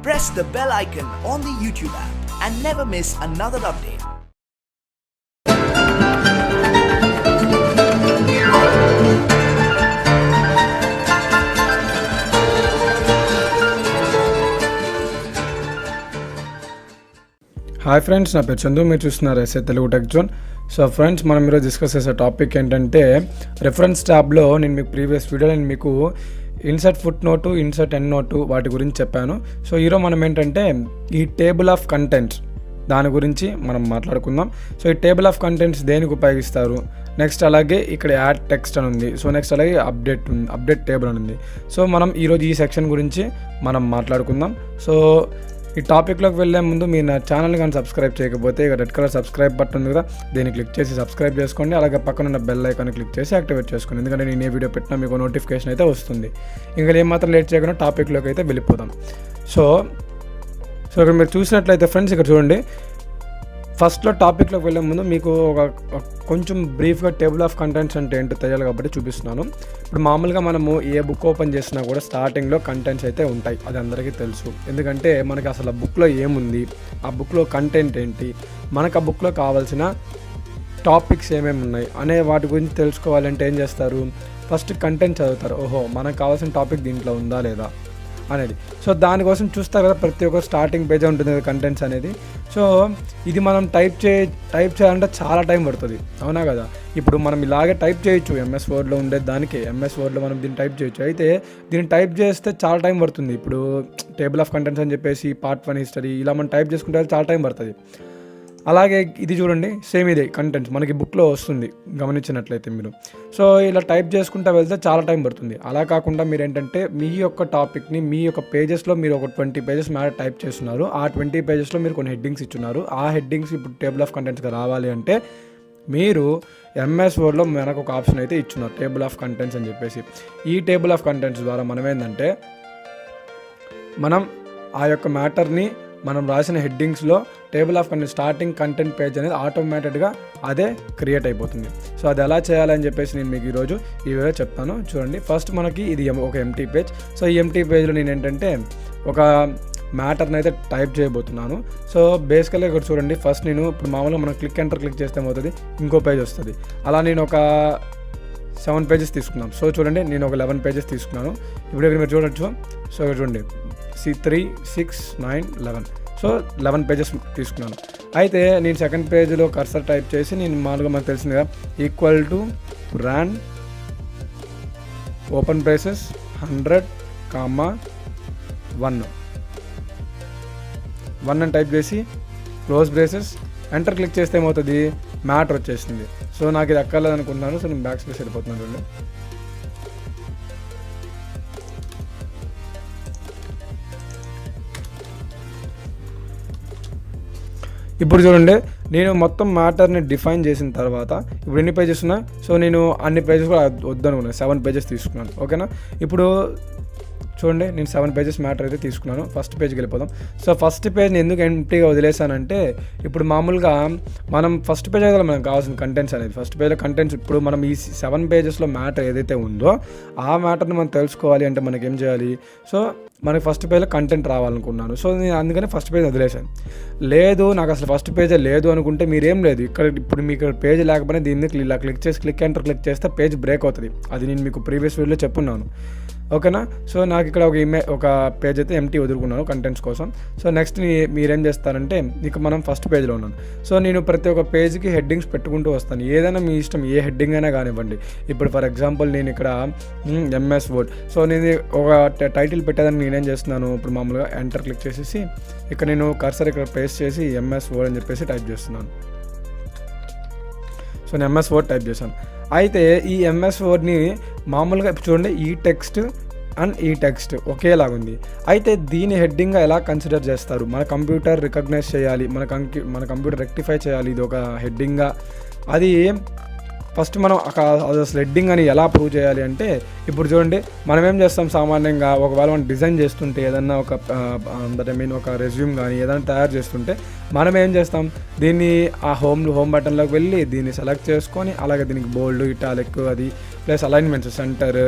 press the bell icon on the YouTube app and never miss another update. Hi friends, నా పేరు చందు. మీరు చూస్తున్నారు SA Telugu tech zone. So friends, మనం ఈరోజు discuss చేసే టాపిక్ ఏంటంటే రెఫరెన్స్ ట్యాబ్లో నేను మీకు ప్రీవియస్ వీడియోలో నేను మీకు insert foot note, insert end note వాటి గురించి చెప్పాను. సో ఈరోజు మనం ఏంటంటే ఈ టేబుల్ ఆఫ్ కంటెంట్స్ దాని గురించి మనం మాట్లాడుకుందాం. సో ఈ టేబుల్ ఆఫ్ కంటెంట్స్ దేనికి ఉపయోగిస్తారు, నెక్స్ట్ అలాగే ఇక్కడ యాడ్ టెక్స్ట్ అని ఉంది. సో నెక్స్ట్ అలాగే అప్డేట్ టేబుల్ అని ఉంది. సో మనం ఈరోజు ఈ సెక్షన్ గురించి మనం మాట్లాడుకుందాం. సో ఈ టాపిక్లోకి వెళ్ళే ముందు మీరు నా ఛానల్ని కానీ సబ్స్క్రైబ్ చేయకపోతే ఇక రెడ్ కలర్ సబ్స్క్రైబ్ బటన్ ఉంది కదా, దీన్ని క్లిక్ చేసి సబ్స్క్రైబ్ చేసుకోండి. అలాగే పక్కన ఉన్న బెల్ ఐకాన్ క్లిక్ చేసి యాక్టివేట్ చేసుకోండి, ఎందుకంటే నేను ఏ వీడియో పెట్టినా మీకు నోటిఫికేషన్ అయితే వస్తుంది. ఇంకా ఏమాత్రం లేట్ చేయకుండా టాపిక్లోకి అయితే వెళ్ళిపోదాం. సో ఇక్కడ మీరు చూసినట్లయితే ఫ్రెండ్స్, ఇక్కడ చూడండి, ఫస్ట్లో టాపిక్లోకి వెళ్ళే ముందు మీకు ఒక కొంచెం బ్రీఫ్గా టేబుల్ ఆఫ్ కంటెంట్స్ అంటే ఏంటో తెలియాలి కాబట్టి చూపిస్తున్నాను. ఇప్పుడు మామూలుగా మనము ఏ బుక్ ఓపెన్ చేసినా కూడా స్టార్టింగ్లో కంటెంట్స్ అయితే ఉంటాయి, అది అందరికీ తెలుసు. ఎందుకంటే మనకి అసలు ఆ బుక్లో ఏముంది, ఆ బుక్లో కంటెంట్ ఏంటి, మనకు ఆ బుక్లో కావాల్సిన టాపిక్స్ ఏమేమి ఉన్నాయి అనే వాటి గురించి తెలుసుకోవాలంటే ఏం చేస్తారు, ఫస్ట్ కంటెంట్ చదువుతారు. ఓహో, మనకు కావాల్సిన టాపిక్ దీంట్లో ఉందా లేదా అనేది. సో దానికోసం చూస్తారు కదా, ప్రతి ఒక్క స్టార్టింగ్ పేజే ఉంటుంది కదా కంటెంట్స్ అనేది. సో ఇది మనం టైప్ చేయాలంటే చాలా టైం పడుతుంది, అవునా కదా. ఇప్పుడు మనం ఇలాగే టైప్ చేయొచ్చు, ఎంఎస్ వర్డ్లో ఉండేది దానికి, ఎంఎస్ వర్డ్లో మనం దీన్ని టైప్ చేయొచ్చు. అయితే దీన్ని టైప్ చేస్తే చాలా టైం పడుతుంది. ఇప్పుడు టేబుల్ ఆఫ్ కంటెంట్స్ అని చెప్పేసి పార్ట్ 1 హిస్టరీ ఇలా మనం టైప్ చేసుకుంటే చాలా టైం పడుతుంది. అలాగే ఇది చూడండి, సేమ్ ఇదే కంటెంట్స్ మనకి బుక్లో వస్తుంది గమనించినట్లయితే మీరు. సో ఇలా టైప్ చేసుకుంటూ వెళ్తే చాలా టైం పడుతుంది. అలా కాకుండా మీరు ఏంటంటే మీ యొక్క టాపిక్ని మీ యొక్క పేజెస్లో మీరు ఒక 20 పేజెస్ మ్యాటర్ టైప్ చేస్తున్నారు. ఆ 20 పేజెస్లో మీరు కొన్ని హెడ్డింగ్స్ ఇచ్చున్నారు. ఆ హెడ్డింగ్స్ ఇప్పుడు టేబుల్ ఆఫ్ కంటెంట్స్గా రావాలి అంటే మీరు ఎంఎస్ వర్డ్లో మనకు ఒక ఆప్షన్ అయితే ఇచ్చున్నారు, టేబుల్ ఆఫ్ కంటెంట్స్ అని చెప్పేసి. ఈ టేబుల్ ఆఫ్ కంటెంట్స్ ద్వారా మనం ఏంటంటే మనం ఆ యొక్క మ్యాటర్ని మనం రాసిన హెడ్డింగ్స్లో table of content starting content page అనేది ఆటోమేటెడ్గా అదే క్రియేట్ అయిపోతుంది. సో అది ఎలా చేయాలని చెప్పేసి నేను మీకు ఈరోజు ఈ వీడియో చెప్తాను. చూడండి, ఫస్ట్ మనకి ఇది ఒక ఎంటీ పేజ్. సో ఈ ఎంటీ పేజ్లో నేను ఏంటంటే ఒక మ్యాటర్ని అయితే టైప్ చేయబోతున్నాను. సో బేసికల్గా ఇక్కడ చూడండి, ఫస్ట్ నేను ఇప్పుడు మామూలుగా మనం క్లిక్ చేస్తే ఏమవుతుంది, ఇంకో పేజ్ వస్తుంది. అలా నేను ఒక 7 పేజెస్ తీసుకున్నాను. సో చూడండి, నేను ఒక 11 పేజెస్ తీసుకున్నాను. ఇప్పుడు ఇక్కడ మీరు చూడొచ్చు. సో ఇక్కడ చూడండి, 3, 6, 9, 11. సో 11 పేజెస్ తీసుకున్నాను. అయితే నేను సెకండ్ పేజ్లో కర్సర్ టైప్ చేసి నేను మామూలుగా మనకు తెలిసింది కదా, ఈక్వల్ టు ర్యాన్ ఓపెన్ బ్రేసెస్ 100, 1 అని టైప్ చేసి క్లోజ్ బ్రేసెస్ ఎంటర్ క్లిక్ చేస్తే ఏమవుతుంది, మ్యాటర్ వచ్చేసింది. సో నాకు ఇది అక్కర్లేదు అనుకుంటున్నాను. సో నేను బ్యాక్ స్పేస్ వెళ్ళిపోతున్నాను. చూడండి, ఇప్పుడు చూడండి, నేను మొత్తం మ్యాటర్ని డిఫైన్ చేసిన తర్వాత ఇప్పుడు ఎన్ని పేజెస్ ఉన్నాయి. సో నేను అన్ని పేజెస్ కూడా వద్దనుకున్నాను, 7 పేజెస్ తీసుకున్నాను. ఓకేనా, ఇప్పుడు చూడండి, నేను 7 పేజెస్ మ్యాటర్ అయితే తీసుకున్నాను. ఫస్ట్ పేజ్కి వెళ్ళిపోదాం. సో ఫస్ట్ పేజ్ని ఎందుకు ఎంప్టీగా వదిలేసానంటే, ఇప్పుడు మామూలుగా మనం ఫస్ట్ పేజ్ అయితే మనకు కావాల్సిన కంటెంట్స్ అనేది, ఫస్ట్ పేజ్లో కంటెంట్స్. ఇప్పుడు మనం ఈ 7 పేజెస్లో మ్యాటర్ ఏదైతే ఉందో ఆ మ్యాటర్ని మనం తెలుసుకోవాలి అంటే మనకి ఏం చేయాలి, సో మనకి ఫస్ట్ పేజ్లో కంటెంట్ రావాలనుకున్నాను. సో నేను అందుకని ఫస్ట్ పేజ్ వదిలేసాను. లేదు నాకు అసలు ఫస్ట్ పేజే లేదు అనుకుంటే మీరేం లేదు, ఇప్పుడు మీకు పేజ్ లేకపోయినా దీన్ని ఇలా క్లిక్ ఎంటర్ క్లిక్ చేస్తే పేజ్ బ్రేక్ అవుతుంది. అది నేను మీకు ప్రీవియస్ వీడియోలో చెప్పున్నాను. ఓకేనా, సో నాకు ఇక్కడ ఒక పేజ్ అయితే ఎంటీ వదులుకున్నాను కంటెంట్స్ కోసం. సో నెక్స్ట్ మీరేం చేస్తారంటే, ఇక మనం ఫస్ట్ పేజ్లో ఉన్నాను. సో నేను ప్రతి ఒక్క పేజ్కి హెడ్డింగ్స్ పెట్టుకుంటూ వస్తాను. ఏదైనా మీ ఇష్టం, ఏ హెడ్డింగ్ అయినా కానివ్వండి. ఇప్పుడు ఫర్ ఎగ్జాంపుల్ నేను ఇక్కడ ఎంఎస్ వర్డ్, సో నేను ఒక టైటిల్ పెట్టేదాన్ని నేనేం చేస్తున్నాను, ఇప్పుడు మామూలుగా ఎంటర్ క్లిక్ చేసేసి ఇక్కడ నేను కర్సర్ ఇక్కడ పేస్ట్ చేసి ఎంఎస్ వర్డ్ అని చెప్పేసి టైప్ చేస్తున్నాను. సో నేను ఎంఎస్ వర్డ్ టైప్ చేశాను. అయితే ఈ ఎంఎస్ వర్డ్ని మామూలుగా చూడండి, ఈ టెక్స్ట్ అండ్ ఈ టెక్స్ట్ ఒకేలాగుంది. అయితే దీని హెడ్డింగ్గా ఎలా కన్సిడర్ చేస్తారు, మన కంప్యూటర్ రికగ్నైజ్ చేయాలి, మన కంప్యూటర్ రెక్టిఫై చేయాలి ఇది ఒక హెడ్డింగ్గా. అది ఫస్ట్ మనం అసలు హెడ్డింగ్ అని ఎలా ప్రూవ్ చేయాలి అంటే, ఇప్పుడు చూడండి మనం ఏం చేస్తాం సామాన్యంగా, ఒకవేళ మనం డిజైన్ చేస్తుంటే ఏదన్నా ఒక ఒక రెజ్యూమ్ కానీ ఏదైనా తయారు చేస్తుంటే మనం ఏం చేస్తాం, దీన్ని ఆ హోమ్ బటన్లోకి వెళ్ళి దీన్ని సెలెక్ట్ చేసుకొని అలాగే దీనికి బోల్డ్, ఇటాలిక్, అది ప్లస్ అలైన్మెంట్స్, సెంటర్,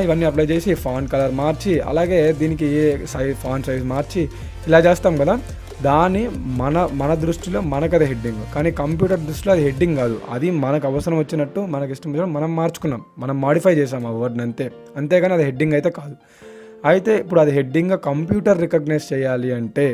ఇవన్నీ అప్లై చేసి ఫాంట్ కలర్ మార్చి అలాగే దీనికి ఫాంట్ సైజ్ మార్చి ఇలా చేస్తాం కదా. దాన్ని మన దృష్టిలో మనకు అది హెడ్డింగ్, కానీ కంప్యూటర్ దృష్టిలో అది హెడ్డింగ్ కాదు. అది మనకు అవసరం వచ్చినట్టు మనకి ఇష్టం వచ్చినట్టు మనం మార్చుకున్నాం, మనం మాడిఫై చేసాం ఆ వర్డ్ని అంతేగాని అది హెడ్డింగ్ అయితే కాదు. అయితే ఇప్పుడు అది హెడ్డింగ్గా కంప్యూటర్ రికగ్నైజ్ చేయాలి అంటే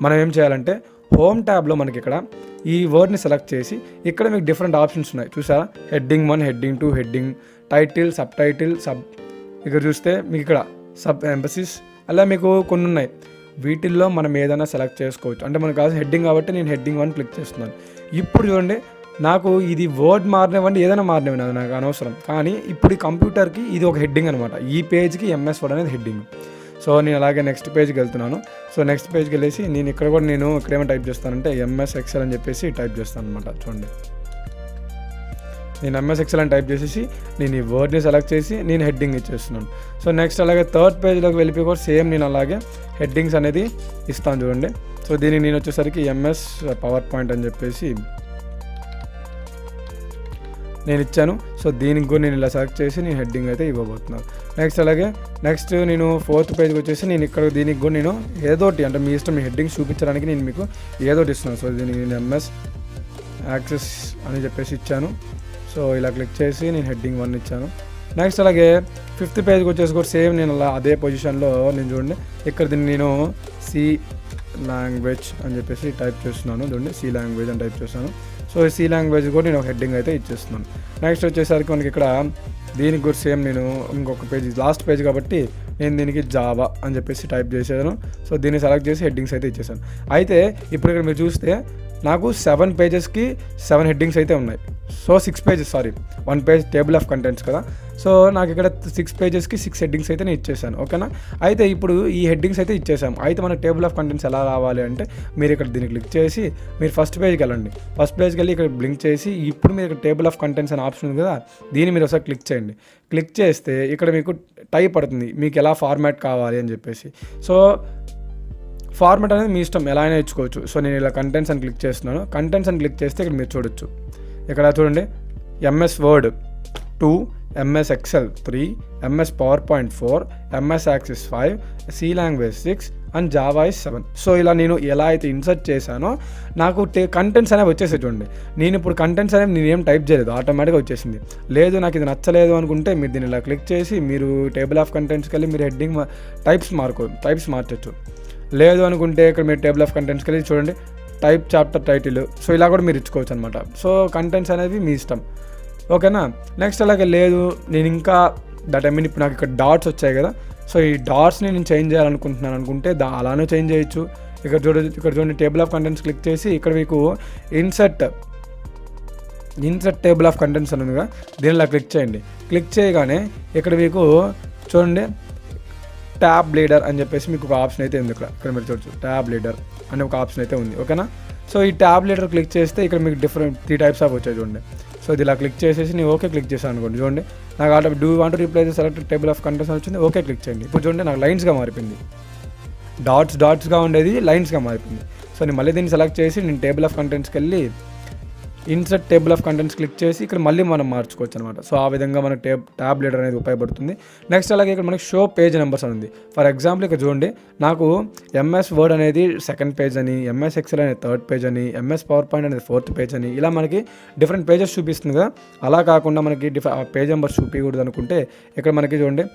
మనం ఏం చేయాలంటే, హోమ్ ట్యాబ్లో మనకి ఇక్కడ ఈ వర్డ్ని సెలెక్ట్ చేసి ఇక్కడ మీకు డిఫరెంట్ ఆప్షన్స్ ఉన్నాయి చూసారా, heading 1, heading 2, heading, title, sub title, ఇక్కడ చూస్తే మీకు ఇక్కడ సబ్ ఎంఫసిస్ అలా మీకు కొన్ని ఉన్నాయి. వీటిల్లో మనం ఏదైనా సెలెక్ట్ చేసుకోవచ్చు. అంటే మనకు కావాల్సిన హెడ్డింగ్ కాబట్టి నేను హెడ్డింగ్ 1 క్లిక్ చేస్తున్నాను. ఇప్పుడు చూడండి, నాకు ఇది వర్డ్ మారినవ్వండి ఏదైనా మారినవ్వండి అది నాకు అనవసరం, కానీ ఇప్పుడు ఈ కంప్యూటర్కి ఇది ఒక హెడ్డింగ్ అనమాట. ఈ పేజ్కి ఎంఎస్ వర్డ్ అనేది హెడ్డింగ్. సో నేను అలాగే నెక్స్ట్ పేజ్కి వెళ్తున్నాను. సో నెక్స్ట్ పేజ్కి వెళ్ళేసి నేను ఇక్కడేమో టైప్ చేస్తానంటే ఎంఎస్ ఎక్సెల్ అని చెప్పేసి టైప్ చేస్తాను అనమాట. చూడండి, నేను ఎంఎస్ ఎక్సెల్ అని టైప్ చేసేసి నేను ఈ వర్డ్ని సెలెక్ట్ చేసి నేను హెడ్డింగ్ ఇచ్చేస్తున్నాను. సో నెక్స్ట్ అలాగే థర్డ్ పేజ్లోకి వెళ్ళిపోయి కూడా సేమ్ నేను అలాగే హెడ్డింగ్స్ అనేది ఇస్తాను చూడండి. సో దీనికి నేను వచ్చేసరికి ఎంఎస్ పవర్ పాయింట్ అని చెప్పేసి నేను ఇచ్చాను. సో దీనికి కూడా నేను ఇలా సెలెక్ట్ చేసి నేను హెడ్డింగ్ అయితే ఇవ్వబోతున్నాను. నెక్స్ట్ నేను ఫోర్త్ పేజ్కి వచ్చేసి నేను ఇక్కడ దీనికి కూడా నేను ఏదోటి, అంటే మీ ఇష్టం, మీ హెడ్డింగ్స్ చూపించడానికి నేను మీకు ఏదోటి ఇస్తున్నాను. సో దీనికి నేను ఎంఎస్ యాక్సెస్ అని చెప్పేసి ఇచ్చాను. సో ఇలా క్లిక్ చేసి నేను హెడ్డింగ్ 1 ఇచ్చాను. నెక్స్ట్ అలాగే ఫిఫ్త్ పేజ్కి వచ్చేసి కూడా సేమ్ నేను అలా అదే పొజిషన్లో నేను చూడండి ఇక్కడ దీన్ని నేను సి లాంగ్వేజ్ అని చెప్పేసి టైప్ చేస్తున్నాను. చూడండి, సి లాంగ్వేజ్ అని టైప్ చేస్తాను. సో సి లాంగ్వేజ్ కూడా నేను ఒక హెడ్డింగ్ అయితే ఇచ్చేస్తున్నాను. నెక్స్ట్ వచ్చేసరికి మనకి ఇక్కడ దీనికి కూడా సేమ్ నేను ఇంకొక పేజ్, లాస్ట్ పేజ్ కాబట్టి నేను దీనికి జావా అని చెప్పేసి టైప్ చేశాను. సో దీన్ని సెలెక్ట్ చేసి హెడ్డింగ్స్ అయితే ఇచ్చేసాను. అయితే ఇప్పుడు ఇక్కడ మీరు చూస్తే నాకు 7 పేజెస్కి 7 హెడ్డింగ్స్ అయితే ఉన్నాయి. So 6 pages, 1 page table of contents కదా. సో నాకు ఇక్కడ 6 పేజెస్కి 6 హెడ్డింగ్స్ అయితే నేను ఇచ్చేసాను. ఓకేనా. అయితే ఇప్పుడు ఈ హెడ్డింగ్స్ అయితే ఇచ్చేసాము. అయితే మన టేబుల్ ఆఫ్ కంటెంట్స్ ఎలా రావాలి అంటే, మీరు ఇక్కడ దీన్ని క్లిక్ చేసి మీరు ఫస్ట్ పేజ్కి వెళ్ళండి. ఫస్ట్ పేజ్కి వెళ్ళి ఇక్కడ బ్లింక్ చేసి ఇప్పుడు మీరు ఇక్కడ టేబుల్ ఆఫ్ కంటెంట్స్ అనే ఆప్షన్ ఉంది కదా, దీన్ని మీరు ఒకసారి క్లిక్ చేయండి. క్లిక్ చేస్తే ఇక్కడ మీకు టైప్ పడుతుంది, మీకు ఎలా ఫార్మాట్ కావాలి అని చెప్పేసి. సో ఫార్మాట్ అనేది మీ ఇష్టం, ఎలా అయినా ఇచ్చుకోవచ్చు. సో నేను ఇలా కంటెంట్స్ అని క్లిక్ చేస్తున్నాను. కంటెంట్స్ అని క్లిక్ చేస్తే ఇక్కడ మీరు చూడొచ్చు, ఇక్కడ చూడండి MS Word 2, MS Excel 3, MS power point 4, MS Access 5, C language 6 and Java 7. So ఇలా నేను ఎలా అయితే ఇన్సర్ట్ చేశానో నాకు కంటెంట్స్ అనేవి వచ్చేసాయి. చూడండి, నేను ఇప్పుడు కంటెంట్స్ అనేవి నేను ఏం టైప్ చేయలేదు, ఆటోమేటిక్గా వచ్చేసింది. లేదు నాకు ఇది నచ్చలేదు అనుకుంటే మీరు దీన్ని ఇలా క్లిక్ చేసి మీరు టేబుల్ ఆఫ్ కంటెంట్స్కి వెళ్ళి మీరు హెడ్డింగ్ టైప్స్ మార్చచ్చు. లేదు అనుకుంటే ఇక్కడ మీరు టేబుల్ ఆఫ్ కంటెంట్స్కి వెళ్ళి చూడండి టైప్ చాప్టర్ టైటిల్. సో ఇలా కూడా మీరు ఇచ్చుకోవచ్చు అనమాట. సో కంటెంట్స్ అనేవి మీ ఇష్టం. ఓకేనా. నెక్స్ట్ అలాగే లేదు నేను ఇంకా ఇప్పుడు నాకు ఇక్కడ డాట్స్ వచ్చాయి కదా, సో ఈ డాట్స్ని నేను చేంజ్ చేయాలనుకుంటున్నాను అనుకుంటే అలానే చేంజ్ చేయొచ్చు. ఇక్కడ చూడండి టేబుల్ ఆఫ్ కంటెంట్స్ క్లిక్ చేసి ఇక్కడ మీకు ఇన్సర్ట్ టేబుల్ ఆఫ్ కంటెంట్స్ అని ఉందిగా, దీనిలా క్లిక్ చేయండి. క్లిక్ చేయగానే ఇక్కడ మీకు చూడండి ట్యాబ్ లీడర్ అని చెప్పేసి మీకు ఒక ఆప్షన్ అయితే ఉంది. ఇక్కడ మీరు చూడొచ్చు ట్యాబ్ లీడర్ అనే ఒక ఆప్షన్ అయితే ఉంది. ఓకేనా. సో ఈ ట్యాబ్ లీడర్ క్లిక్ చేస్తే ఇక్కడ మీకు డిఫరెంట్ 3 టైప్స్ ఆఫ్ వచ్చాయి చూడండి. సో ఇది ఇలా క్లిక్ చేసేసి నేను ఓకే క్లిక్ చేశాను అనుకోండి. చూడండి నాకు auto do want replace select table of contents వచ్చింది. ఓకే క్లిక్ చేయండి. ఇప్పుడు చూడండి నాకు లైన్స్గా మారిపోయింది, డాట్స్గా ఉండేది లైన్స్గా మారిపోయింది. సో నేను మళ్ళీ దీన్ని సెలెక్ట్ చేసి నేను టేబుల్ ఆఫ్ కంటెంట్స్కి వెళ్ళి insert table of contents click చేసి ఇక్కడ మళ్ళీ మనం మార్చుకోవచ్చు అనమాట. సో ఆ విధంగా మనకు ట్యాబ్ లీడర్ అనేది ఉపయోగపడుతుంది. నెక్స్ట్ అలాగే ఇక్కడ మనకి షో పేజ్ నెంబర్స్ అని ఉంది. ఫర్ ఎగ్జాంపుల్ ఇక్కడ చూడండి నాకు ఎంఎస్ వర్డ్ అనేది 2nd పేజ్ అని, ఎంఎస్ ఎక్సెల్ అనేది 3rd పేజ్ అని, ఎంఎస్ పవర్ పాయింట్ అనేది 4th పేజ్ అని ఇలా మనకి డిఫరెంట్ పేజెస్ చూపిస్తుంది కదా. అలా కాకుండా మనకి పేజ్ నెంబర్స్ చూపించకూడదు అనుకుంటే ఇక్కడ మనకి చూడండి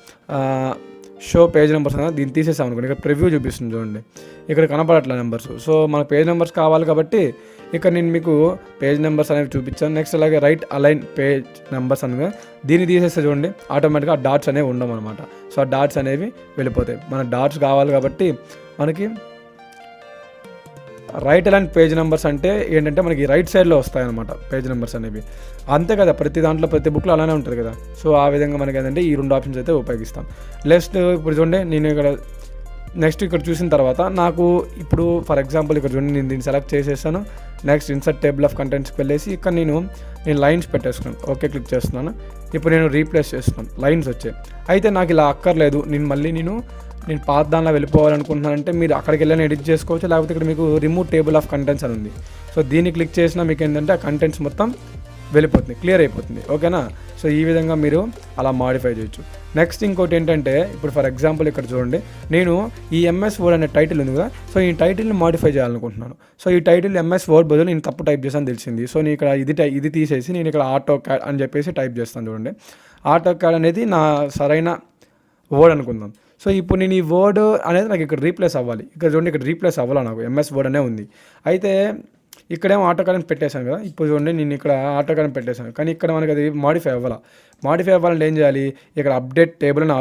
షో పేజ్ నెంబర్స్ అనేది దీన్ని తీసేసాం అనుకోండి, ఇక్కడ ప్రివ్యూ చూపిస్తుంది చూడండి, ఇక్కడ కనపడట్ల నెంబర్స్. సో మనకు పేజ్ నెంబర్స్ కావాలి కాబట్టి ఇక్కడ నేను మీకు పేజ్ నెంబర్స్ అనేవి చూపించాను. నెక్స్ట్ అలాగే రైట్ అలైన్ పేజ్ నెంబర్స్ అనగా దీన్ని తీసేస్తే చూడండి ఆటోమేటిక్గా ఆ డాట్స్ అనేవి ఉండవు అనమాట. సో ఆ డాట్స్ అనేవి వెళ్ళిపోతాయి. మన డాట్స్ కావాలి కాబట్టి మనకి రైట్ అలైన్ పేజ్ నెంబర్స్ అంటే ఏంటంటే మనకి రైట్ సైడ్లో వస్తాయన్నమాట పేజ్ నెంబర్స్ అనేవి. అంతే కదా, ప్రతి దాంట్లో ప్రతి బుక్లో అలానే ఉంటుంది కదా. సో ఆ విధంగా మనకి ఏంటంటే ఈ 2 ఆప్షన్స్ అయితే ఉపయోగిస్తాం. నెక్స్ట్ ఇప్పుడు చూడండి నేను ఇక్కడ నెక్స్ట్ ఇక్కడ చూసిన తర్వాత నాకు ఇప్పుడు ఫర్ ఎగ్జాంపుల్ ఇక్కడ చూడండి, నేను దీన్ని సెలెక్ట్ చేసేసాను. నెక్స్ట్ ఇన్సర్ట్ టేబుల్ ఆఫ్ కంటెంట్స్కి వెళ్ళేసి ఇక్కడ నేను లైన్స్ పెట్టేసుకున్నాను. ఓకే క్లిక్ చేస్తున్నాను. ఇప్పుడు నేను రీప్లేస్ చేస్తున్నాను, లైన్స్ వచ్చాయి. అయితే నాకు ఇలా అక్కర్లేదు, నేను పాత దానిలో వెళ్ళిపోవాలనుకుంటున్నానంటే మీరు అక్కడికి వెళ్ళని ఎడిట్ చేసుకోవచ్చు, లేకపోతే ఇక్కడ మీకు రిమూవ్ టేబుల్ ఆఫ్ కంటెంట్స్ అని ఉంది. సో దీన్ని క్లిక్ చేసినా మీకు ఏంటంటే ఆ కంటెంట్స్ మొత్తం వెళ్ళిపోతుంది, క్లియర్ అయిపోతుంది. ఓకేనా? సో ఈ విధంగా మీరు అలా మాడిఫై చేయొచ్చు. నెక్స్ట్ ఇంకోటి ఏంటంటే, ఇప్పుడు ఫర్ ఎగ్జాంపుల్ ఇక్కడ చూడండి, నేను ఈ ఎంఎస్ వర్డ్ అనే టైటిల్ ఉంది కదా, సో ఈ టైటిల్ని మాడిఫై చేయాలనుకుంటున్నాను. సో ఈ టైటిల్ ఎంఎస్ వర్డ్ బదులు నేను తప్పు టైప్ చేశాను తెలిసింది. సో నేను ఇక్కడ ఇది తీసేసి నేను ఇక్కడ ఆటో క్యాడ్ అని చెప్పేసి టైప్ చేస్తాను. చూడండి, ఆటో క్యాడ్ అనేది నా సరైన వర్డ్ అనుకుందాం. సో ఇప్పుడు నేను ఈ వర్డ్ అనేది నాకు ఇక్కడ రీప్లేస్ అవ్వాలి. ఇక్కడ చూడండి, ఇక్కడ రీప్లేస్ అవ్వాలి, నాకు ఎంఎస్ వర్డ్ అనే ఉంది. అయితే ఇక్కడేమో ఆటో కరెంట్ పెట్టేశాను కదా, ఇప్పుడు చూడండి నేను ఇక్కడ ఆటో కరెంట్ పెట్టేశాను, కానీ ఇక్కడ మనకి అది మాడిఫై అవ్వాలంటే ఏం చేయాలి, ఇక్కడ అప్డేట్ టేబుల్ అనే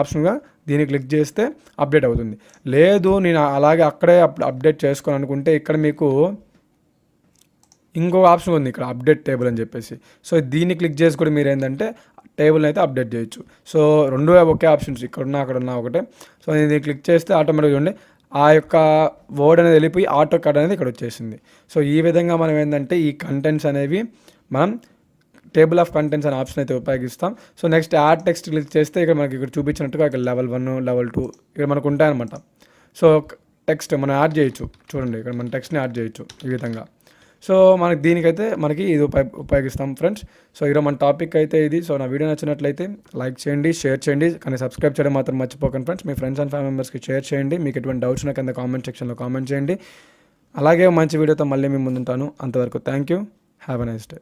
ఆప్షన్గా దీన్ని క్లిక్ చేస్తే అప్డేట్ అవుతుంది. లేదు నేను అలాగే అక్కడే అప్డేట్ చేసుకోవాలి అనుకుంటే ఇక్కడ మీకు ఇంకో ఆప్షన్ ఉంది, ఇక్కడ అప్డేట్ టేబుల్ అని చెప్పేసి. సో దీన్ని క్లిక్ చేసి కూడా మీరు ఏంటంటే టేబుల్ని అయితే అప్డేట్ చేయొచ్చు. సో రెండు ఒకే ఆప్షన్స్, అక్కడ ఉన్న ఒకటే. సో దీన్ని క్లిక్ చేస్తే ఆటోమేటిక్గా చూడండి ఆ యొక్క వర్డ్ అనేది వెళ్ళిపోయి ఆటో కట్ అనేది ఇక్కడ వచ్చేసింది. సో ఈ విధంగా మనం ఏంటంటే ఈ కంటెంట్స్ అనేవి మనం టేబుల్ ఆఫ్ కంటెంట్స్ అనే ఆప్షన్ అయితే ఉపయోగిస్తాం. So next add text click చేస్తే ఇక్కడ మనకి ఇక్కడ చూపించినట్టుగా ఇక్కడ లెవెల్ 1 లెవెల్ 2 ఇక్కడ మనకు ఉంటాయన్నమాట. సో టెక్స్ట్ మనం యాడ్ చేయొచ్చు, చూడండి ఇక్కడ మన టెక్స్ట్ని యాడ్ చేయొచ్చు ఈ విధంగా. సో దీనికైతే మనకి ఇది ఉపయోగిస్తాం ఫ్రెండ్స్. సో ఈరోజు మన టాపిక్ అయితే ఇది. సో నా వీడియో నచ్చినట్లయితే లైక్ చేయండి, షేర్ చేయండి, కానీ సబ్స్క్రైబ్ చేయడం మాత్రం మర్చిపోకండి friends. Me friends and family మెంబర్స్కి షేర్ చేయండి. మీకు ఎటువంటి డౌట్స్ ఉన్నా కింద కామెంట్ సెక్షన్లో కామెంట్ చేయండి. అలాగే మంచి వీడియోతో మళ్ళీ మీ ముందుంటాను. అంతవరకు thank you. Have a nice day.